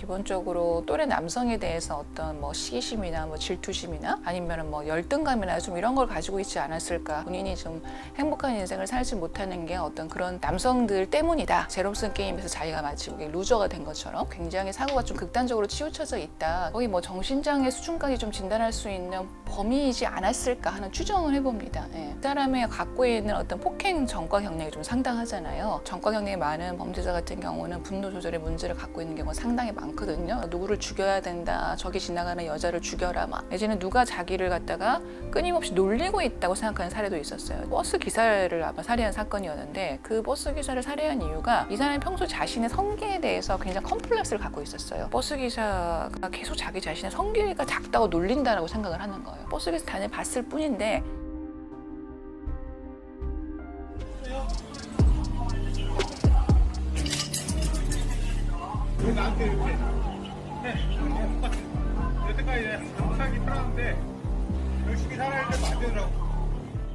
기본적으로 또래 남성에 대해서 어떤 뭐 시기심이나 뭐 질투심이나 아니면은 뭐 열등감이나 좀 이런 걸 가지고 있지 않았을까. 본인이 좀 행복한 인생을 살지 못하는 게 어떤 그런 남성들 때문이다. 제로섬 게임에서 자기가 마치 루저가 된 것처럼 굉장히 사고가 좀 극단적으로 치우쳐져 있다. 거의 뭐 정신장애 수준까지 좀 진단할 수 있는 범위이지 않았을까 하는 추정을 해봅니다. 그 사람이 갖고 있는 어떤 폭행 전과 경력이 좀 상당하잖아요. 전과 경력이 많은 범죄자 같은 경우는 분노 조절의 문제를 갖고 있는 경우가 상당히 많거든요. 누구를 죽여야 된다, 저기 지나가는 여자를 죽여라, 막 내지는 누가 자기를 갖다가 끊임없이 놀리고 있다고 생각하는 사례도 있었어요. 버스 기사를 아마 살해한 사건이었는데 그 버스 기사를 살해한 이유가 이 사람이 평소 자신의 성기에 대해서 굉장히 컴플렉스를 갖고 있었어요. 버스 기사가 계속 자기 자신의 성기가 작다고 놀린다라고 생각을 하는 거예요. 버스 기사 단을 봤을 뿐인데 왜 나한테 이렇게 여태까지 한국 살기 편한데 열심히 살아야 될 때 맞으라고.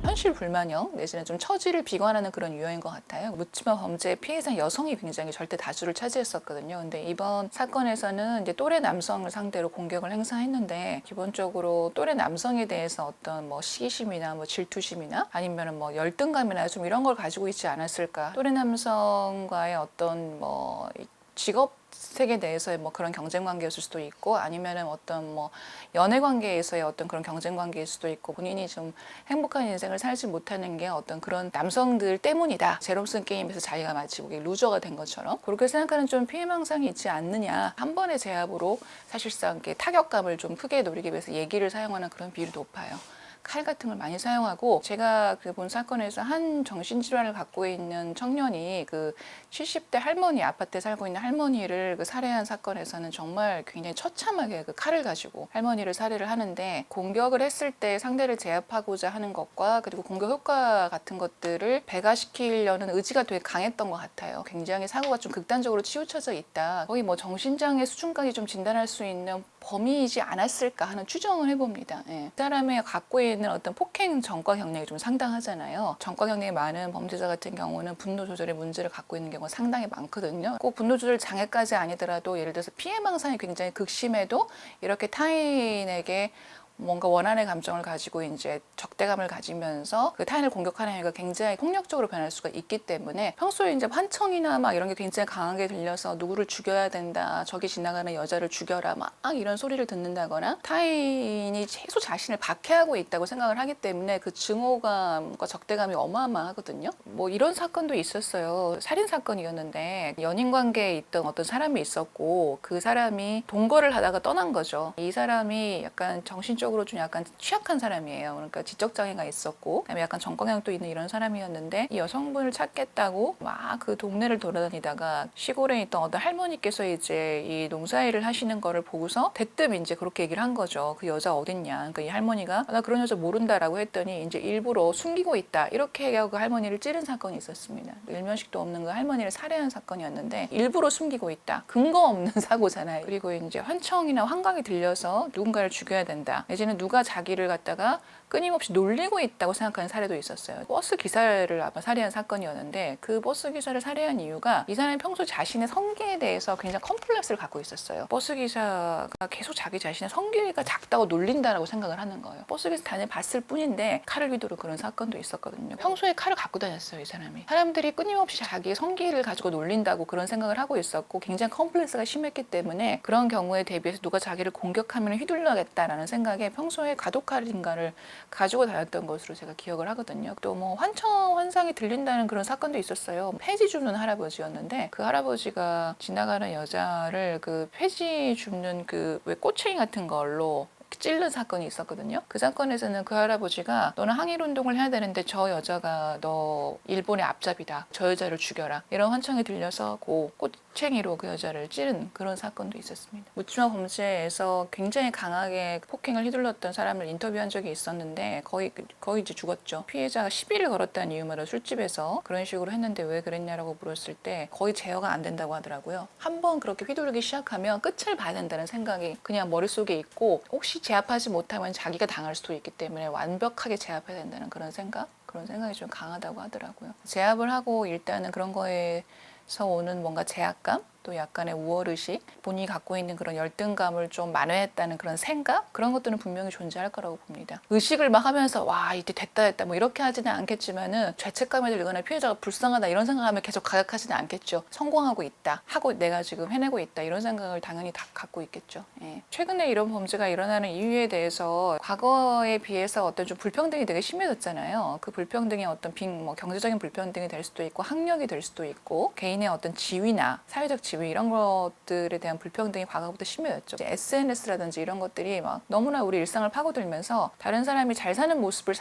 현실 불만형 내지는 좀 처지를 비관하는 그런 유형인 것 같아요. 묻지마 범죄의 피해자 여성이 굉장히 절대 다수를 차지했었거든요. 근데 이번 사건에서는 이제 또래 남성을 상대로 공격을 행사했는데 기본적으로 또래 남성에 대해서 어떤 뭐 시기심이나 뭐 질투심이나 아니면은 뭐 열등감이나 좀 이런 걸 가지고 있지 않았을까. 또래 남성과의 어떤 뭐 직업 세계 내에서의 뭐 그런 경쟁 관계였을 수도 있고 아니면은 어떤 뭐 연애 관계에서의 어떤 그런 경쟁 관계일 수도 있고 본인이 좀 행복한 인생을 살지 못하는 게 어떤 그런 남성들 때문이다. 제로섬 게임에서 자기가 마치 루저가 된 것처럼 그렇게 생각하는 좀 피해망상이 있지 않느냐. 한 번의 제압으로 사실상 타격감을 좀 크게 노리기 위해서 얘기를 사용하는 그런 비율이 높아요. 칼 같은 걸 많이 사용하고 제가 본 사건에서 한 정신질환을 갖고 있는 청년이 그 70대 할머니 아파트에 살고 있는 할머니를 그 살해한 사건에서는 정말 굉장히 처참하게 그 칼을 가지고 할머니를 살해를 하는데 공격을 했을 때 상대를 제압하고자 하는 것과 그리고 공격 효과 같은 것들을 배가시키려는 의지가 되게 강했던 것 같아요. 굉장히 사고가 좀 극단적으로 치우쳐져 있다. 거의 뭐 정신장애 수준까지 좀 진단할 수 있는 범위이지 않았을까 하는 추정을 해봅니다. 그 사람이 갖고 있는 어떤 폭행 전과 경력이 좀 상당하잖아요. 전과 경력이 많은 범죄자 같은 경우는 분노 조절의 문제를 갖고 있는 경우가 상당히 많거든요. 꼭 분노 조절 장애까지 아니더라도 예를 들어서 피해망상이 굉장히 극심해도 이렇게 타인에게 뭔가 원한의 감정을 가지고 이제 적대감을 가지면서 그 타인을 공격하는 행위가 굉장히 폭력적으로 변할 수가 있기 때문에 평소에 이제 환청이나 막 이런 게 굉장히 강하게 들려서 누구를 죽여야 된다, 저기 지나가는 여자를 죽여라 막 이런 소리를 듣는다거나 타인이 최소 자신을 박해하고 있다고 생각을 하기 때문에 그 증오감과 적대감이 어마어마하거든요. 뭐 이런 사건도 있었어요. 살인 사건이었는데 연인 관계에 있던 어떤 사람이 있었고 그 사람이 동거를 하다가 떠난 거죠. 이 사람이 약간 정신적으로 좀 약간 취약한 사람이에요. 그러니까 지적장애가 있었고 그다음에 약간 정과경도 있는 이런 사람이었는데 이 여성분을 찾겠다고 막 그 동네를 돌아다니다가 시골에 있던 어떤 할머니께서 이제 이 농사일을 하시는 거를 보고서 대뜸 이제 그렇게 얘기를 한 거죠. 그 여자 어딨냐. 그러니까 이 할머니가 나 그런 여자 모른다라고 했더니 이제 일부러 숨기고 있다. 이렇게 해서 그 할머니를 찌른 사건이 있었습니다. 일면식도 없는 그 할머니를 살해한 사건이었는데 일부러 숨기고 있다. 근거 없는 사고잖아요. 그리고 이제 환청이나 환각이 들려서 누군가를 죽여야 된다. 내지는 누가 자기를 갖다가 끊임없이 놀리고 있다고 생각하는 사례도 있었어요. 버스 기사를 아마 살해한 사건이었는데 그 버스 기사를 살해한 이유가 이 사람이 평소 자신의 성기에 대해서 굉장히 컴플렉스를 갖고 있었어요. 버스 기사가 계속 자기 자신의 성기가 작다고 놀린다라고 생각을 하는 거예요. 버스 기사 단을 봤을 뿐인데 칼을 휘두른 그런 사건도 있었거든요. 평소에 칼을 갖고 다녔어요, 이 사람이. 사람들이 끊임없이 자기의 성기를 가지고 놀린다고 그런 생각을 하고 있었고 굉장히 컴플렉스가 심했기 때문에 그런 경우에 대비해서 누가 자기를 공격하면 휘둘러야겠다라는 생각에 평소에 가독칼인가를 가지고 다녔던 것으로 제가 기억을 하거든요. 또 뭐 환상이 들린다는 그런 사건도 있었어요. 폐지 줍는 할아버지였는데 그 할아버지가 지나가는 여자를 그 폐지 줍는 그 왜 꼬챙이 같은 걸로 찔른 사건이 있었거든요. 그 사건에서는 그 할아버지가 너는 항일운동을 해야 되는데 저 여자가 너 일본의 앞잡이다. 저 여자를 죽여라. 이런 환청이 들려서 꼬챙이로 그 여자를 찌른 그런 사건도 있었습니다. 묻지마 범죄에서 굉장히 강하게 폭행을 휘둘렀던 사람을 인터뷰한 적이 있었는데 거의 이제 죽었죠. 피해자가 시비를 걸었다는 이유만으로 술집에서 그런 식으로 했는데 왜 그랬냐라고 물었을 때 거의 제어가 안 된다고 하더라고요. 한번 그렇게 휘두르기 시작하면 끝을 봐야 된다는 생각이 그냥 머릿속에 있고 혹시 제압하지 못하면 자기가 당할 수도 있기 때문에 완벽하게 제압해야 된다는 그런 생각이 좀 강하다고 하더라고요. 제압을 하고 일단은 그런 거에서 오는 뭔가 제압감 또 약간의 우월의식, 본인이 갖고 있는 그런 열등감을 좀 만회했다는 그런 생각, 그런 것들은 분명히 존재할 거라고 봅니다. 의식을 막 하면서 와 이제 됐다 뭐 이렇게 하지는 않겠지만은 죄책감이 들거나 피해자가 불쌍하다 이런 생각하면 계속 가격하지는 않겠죠. 성공하고 있다, 하고 내가 지금 해내고 있다 이런 생각을 당연히 다 갖고 있겠죠. 예. 최근에 이런 범죄가 일어나는 이유에 대해서 과거에 비해서 어떤 좀 불평등이 되게 심해졌잖아요. 그 불평등이 어떤 뭐 경제적인 불평등이 될 수도 있고 학력이 될 수도 있고 개인의 어떤 지위나 사회적 지위 이런 것들에 대한 불평등이 과거보다 심해졌죠. SNS라든지 이런 것들이 막 너무나 우리 일상을 파고들면서 다른 사람이 잘 사는 모습을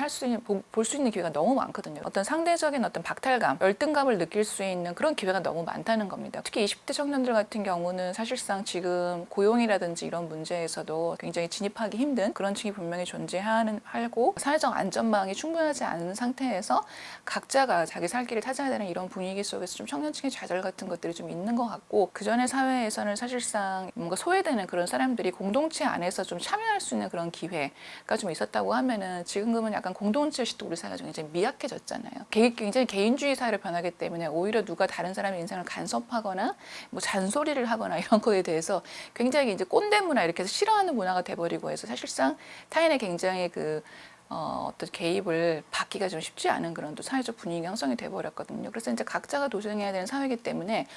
볼 수 있는 기회가 너무 많거든요. 어떤 상대적인 어떤 박탈감, 열등감을 느낄 수 있는 그런 기회가 너무 많다는 겁니다. 특히 20대 청년들 같은 경우는 사실상 지금 고용이라든지 이런 문제에서도 굉장히 진입하기 힘든 그런 층이 분명히 존재하고 사회적 안전망이 충분하지 않은 상태에서 각자가 자기 살 길을 찾아야 되는 이런 분위기 속에서 좀 청년층의 좌절 같은 것들이 좀 있는 것 같고 그전의 사회에서는 사실상 뭔가 소외되는 그런 사람들이 공동체 안에서 좀 참여할 수 있는 그런 기회가 좀 있었다고 하면은 지금은 약간 공동체 의식도 우리 사회가 좀 이제 미약해졌잖아요. 굉장히 개인주의 사회로 변하기 때문에 오히려 누가 다른 사람의 인생을 간섭하거나 뭐 잔소리를 하거나 이런 거에 대해서 굉장히 이제 꼰대 문화 이렇게 해서 싫어하는 문화가 돼버리고 해서 사실상 타인의 굉장히 어떤 개입을 받기가 좀 쉽지 않은 그런 또 사회적 분위기 형성이 돼버렸거든요. 그래서 이제 각자가 도전해야 되는 사회이기 때문에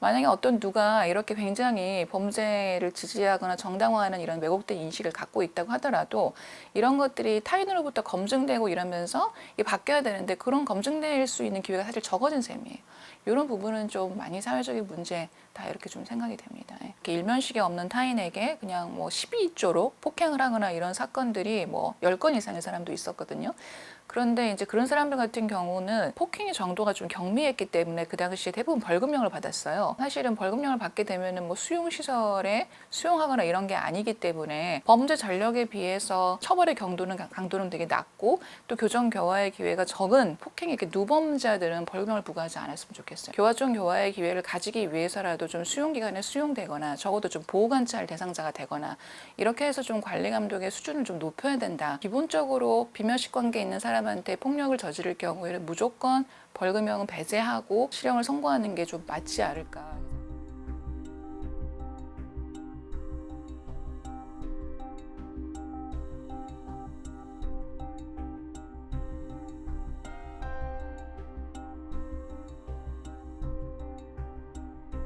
만약에 어떤 누가 이렇게 굉장히 범죄를 지지하거나 정당화하는 이런 왜곡된 인식을 갖고 있다고 하더라도 이런 것들이 타인으로부터 검증되고 이러면서 이게 바뀌어야 되는데 그런 검증될 수 있는 기회가 사실 적어진 셈이에요. 이런 부분은 좀 많이 사회적인 문제다 이렇게 좀 생각이 됩니다. 이렇게 일면식이 없는 타인에게 그냥 뭐 12조로 폭행을 하거나 이런 사건들이 뭐 10건 이상의 사람도 있었거든요. 그런데 이제 그런 사람들 같은 경우는 폭행의 정도가 좀 경미했기 때문에 그 당시에 대부분 벌금형을 받았어요. 사실은 벌금형을 받게 되면은 뭐 수용시설에 수용하거나 이런 게 아니기 때문에 범죄 전력에 비해서 처벌의 강도는 되게 낮고 또 교정 교화의 기회가 적은 폭행의 누범자들은 벌금형을 부과하지 않았으면 좋겠어요. 교화 중 교화의 기회를 가지기 위해서라도 좀 수용기간에 수용되거나 적어도 좀 보호관찰 대상자가 되거나 이렇게 해서 좀 관리 감독의 수준을 좀 높여야 된다. 기본적으로 비면식 관계에 있는 사람한테 폭력을 저지를 경우에는 무조건 벌금형은 배제하고 실형을 선고하는 게 좀 맞지 않을까.